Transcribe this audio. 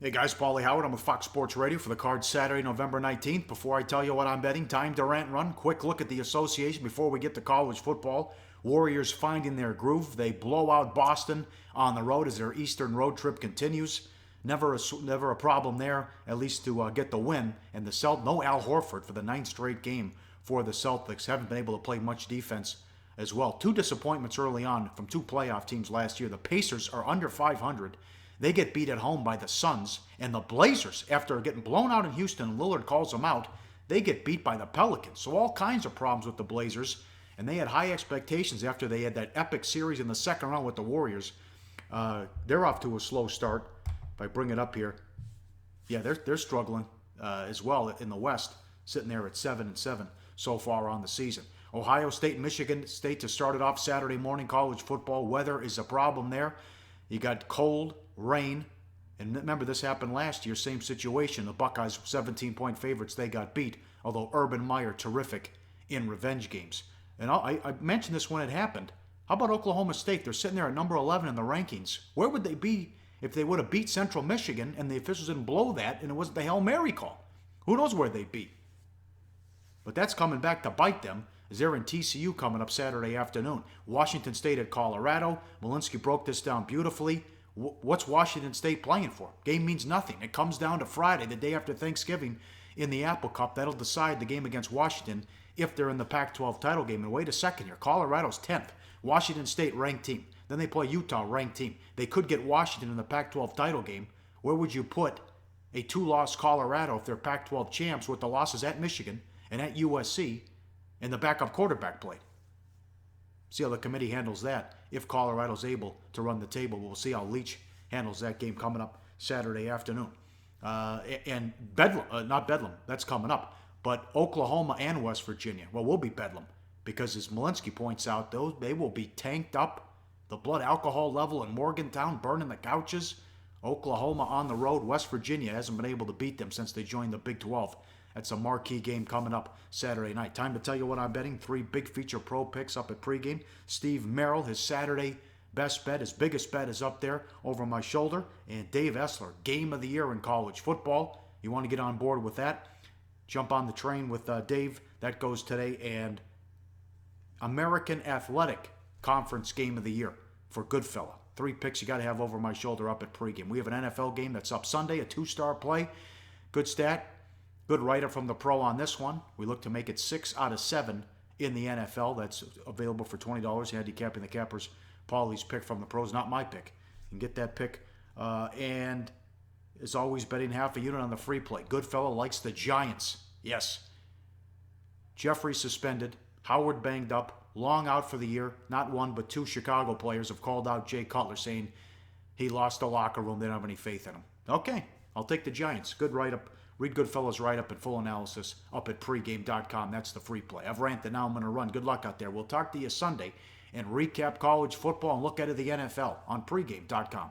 Hey guys, Pauly Howard. I'm with Fox Sports Radio for the card Saturday, November 19th. Before I tell you what I'm betting, time to rant and run. Quick look at the association before we get to college football. Warriors finding their groove. They blow out Boston on the road as their Eastern road trip continues. Never a problem there, at least to get the win. And no Al Horford for the ninth straight game for the Celtics. Haven't been able to play much defense as well. Two disappointments early on from two playoff teams last year. The Pacers are under 500. They get beat at home by the Suns. And the Blazers, after getting blown out in Houston, and Lillard calls them out, they get beat by the Pelicans. So all kinds of problems with the Blazers. And they had high expectations after they had that epic series in the second round with the Warriors. They're off to a slow start. If I bring it up here, yeah, they're struggling as well in the West, sitting there at 7-7 so far on the season. Ohio State and Michigan State to start it off Saturday morning college football. Weather is a problem there. You got cold, rain, and remember this happened last year, same situation. The Buckeyes 17-point favorites, they got beat, although Urban Meyer terrific in revenge games. And I mentioned this when it happened. How about Oklahoma State? They're sitting there at number 11 in the rankings. Where would they be if they would have beat Central Michigan and the officials didn't blow that and it wasn't the Hail Mary call? Who knows where they'd be? But that's coming back to bite them as they're in TCU coming up Saturday afternoon. Washington State at Colorado. Malinsky broke this down beautifully. What's Washington State playing for? Game means nothing. It comes down to Friday, the day after Thanksgiving, in the Apple Cup. That'll decide the game against Washington if they're in the Pac-12 title game. And wait a second here. Colorado's 10th. Washington State ranked team. Then they play Utah ranked team. They could get Washington in the Pac-12 title game. Where would you put a two-loss Colorado if they're Pac-12 champs with the losses at Michigan and at USC and the backup quarterback play? See how the committee handles that if Colorado's able to run the table. We'll see how Leach handles that game coming up Saturday afternoon. And Bedlam, not Bedlam, that's coming up. But Oklahoma and West Virginia, well, we'll be Bedlam because as Malinsky points out, they will be tanked up. The blood alcohol level in Morgantown burning the couches. Oklahoma on the road. West Virginia hasn't been able to beat them since they joined the Big 12. That's a marquee game coming up Saturday night. Time to tell you what I'm betting. 3 big feature pro picks up at pregame. Steve Merrill, his Saturday best bet, his biggest bet is up there over my shoulder. And Dave Essler, game of the year in college football. You want to get on board with that? Jump on the train with Dave. That goes today. And American Athletic Conference game of the year for Goodfella. 3 picks you got to have over my shoulder up at pregame. We have an NFL game that's up Sunday, a 2-star play. Good stat. Good write-up from the pro on this one. We look to make it 6 out of 7 in the NFL. That's available for $20. Handicapping the Cappers. Pauly's pick from the pros, not my pick. You can get that pick. And as always, betting half a unit on the free play. Goodfellow likes the Giants. Yes. Jeffrey suspended. Howard banged up. Long out for the year. Not one, but 2 Chicago players have called out Jay Cutler saying he lost the locker room. They don't have any faith in him. Okay, I'll take the Giants. Good write-up. Read Goodfellas write-up and full analysis up at pregame.com. That's the free play. I've ranted, now I'm going to run. Good luck out there. We'll talk to you Sunday and recap college football and look ahead at the NFL on pregame.com.